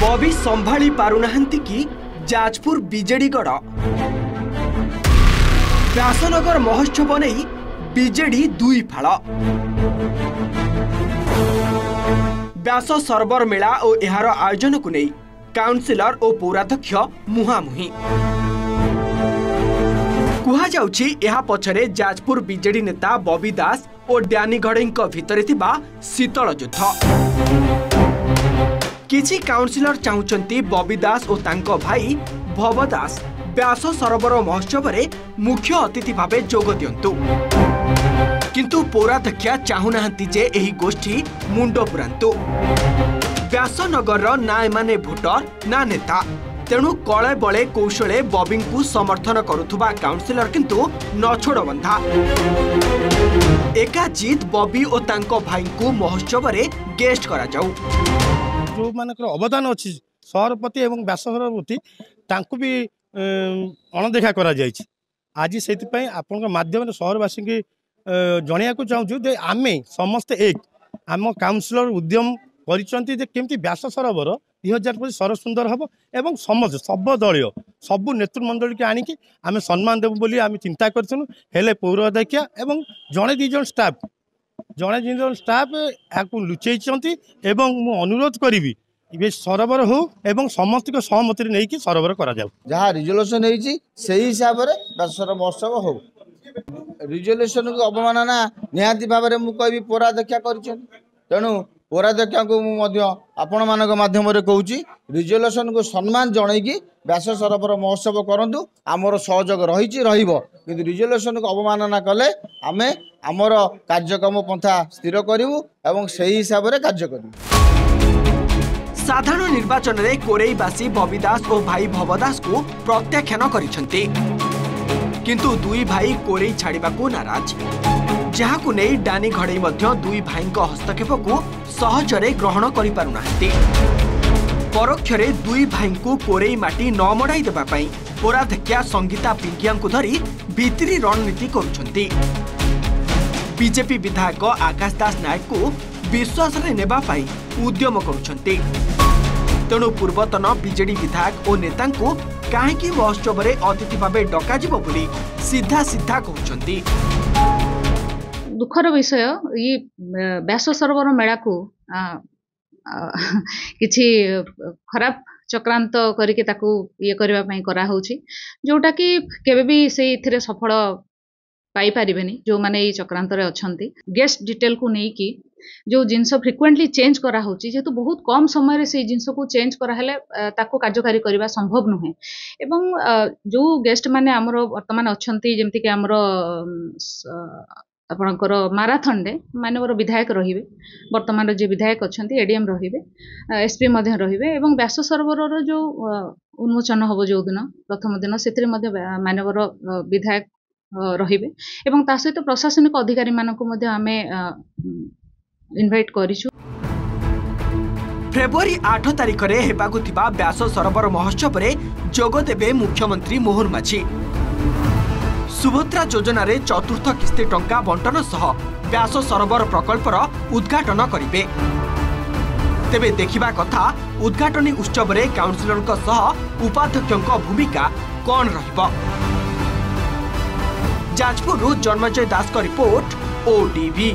बॉबी संभाली पारुनाहांती कि जाजपुर बीजेडी गड़ व्यासनगर महोत्सव नहीं बीजेडी दुई फाड़ व्यास सरबर मेला और एहार आयोजन को नहीं काउंसिलर और पौराध्यक्ष मुहांमुही कुहा जाउछि एहा पछरे जाजपुर बीजेडी नेता बॉबी दास और डैनी घड़ई भितर थिबा शीतल युद्ध किछि काउंसिलर चाहुचंती बॉबी दास और तांको भाई भव दास व्यास सरोवर महोत्सव रे मुख्य अतिथि भावे जोग दियंतु किंतु पौराध्यक्षा चाहुनाहांती जे एही गोष्ठी मुंड पुरांतु व्यासनगर ना एमाने भोटर ना नेता तेणु कले बले कौशले बॉबी को समर्थन करुथुबा काउंसिलर किंतु नछोड़ बंधा एका जीत बॉबी और तांको भाई को महोत्सव रे गेस्ट करा जाऊ जो मानकर अवदान अच्छी सहर प्रति एवं व्यासघर प्रति तांको भी अणदेखा करा जायछि आज से आपण माध्यम सहरवासी की जनइया चाहूँ जे आमे समस्ते एक आम काउंसिलर उद्यम करमती व्यास सरोवर 2025 सर सुंदर हम एवं समझ सब दलीय सबू नेतृमंडल के आणिकी आम सम्मान देव बोली आम चिंता करूँ हेले पौर अध्यक्ष एवं जड़े दीज स्टाफ या लुचई मु अनुरोध करी सरोवर हो एवं समस्त सहमति नहीं कि सरोवर करा जाऊ जहाँ रिजोल्यूशन से हिसाब से व्यासर महोत्सव हो रिजोल्यूशन को अवमानना निहाती भाव में मुझे पौराध्यक्षा कर तेणु पौराध्यक्षा को आपण मान माध्यम कहूँ रिजोल्यूशन को सम्मान जनईकि व्यास सरोवर महोत्सव करूँ आमर सहयोग रही रिजोल्यूशन को अवमानना कले आमे आमर कार्यक्रम पंथा स्थिर करूँ एवं से हिसाब से कार्य करूँ। साधारण निर्वाचन में कोरेईवासी बॉबी दास और भाई भवदास को प्रत्याख्यान करिसेंती किंतु दुई भाई कोरेई छाड़िबा को नाराज जहाकु नहीं डानी घड़ई मध्य दुई भाई हस्तक्षेप को सहजरे ग्रहण करि पारुनाहांती परोक्षरे दुई भाई को कोरेई माटी न मड़ाई देबा पई पौराध्यक्षा संगीता पिंकिया को धरी भितरी रणनीति करुछंती बीजेपी विधायक आकाश दास नायक को विश्वास रे नेबा पई उद्यम करुछंती तेणु पूर्वतन बीजेडी विधायक और नेता को कहीं महोत्सव में अतिथि भाव डक सीधा सीधा कहते दुखर विषय ये व्यास सरोवर मेला को किछि खराब चक्रांत करके ताकू ये करने जोटा कि केबे भी से सफल पाई पारिबेनी जो माने ये चक्रांत रे अछंती गेस्ट डिटेल को नहीं कि जो जिनस फ्रिक्वेंटली चेंज करा होची जेतु बहुत कम समय रे से जिनस को चेंज करा हेले ताको कार्यकारी करबा संभव नुहे एवं जो गेस्ट माने हमरो वर्तमान अछंती जेमति कि हमरो आपनकर माराथन डे मानवर विधायक रहिबे वर्तमान जे विधायक अछंती एडीएम रहिबे एसपी मध्ये रहिबे एवं व्यास सरोवर जो उन्मोचन हबो जो दिन प्रथम दिन सेतरे मध्ये मानवर विधायक रहिबे एवं ता सहित प्रशासनिक अधिकारी मानको मध्ये आमे इनवाइट करिछु। फेब्रुआरी 8 तारिख रे हेबाकु थिबा व्यास सरोवर महोत्सव रे जोग देबे मुख्यमंत्री मोहन माझी सुभद्रा योजना रे चतुर्थ किस्ती टंका बंटन सह व्यास सरोवर प्रकल्पर उद्घाटन करिबे तेबे देखिबा कथा उद्घाटनी उत्सव रे काउंसिलर सह उपाध्यक्षक भूमिका कौन रहिबो। जाजपुर जन्मजय दास का रिपोर्ट ओटीवी।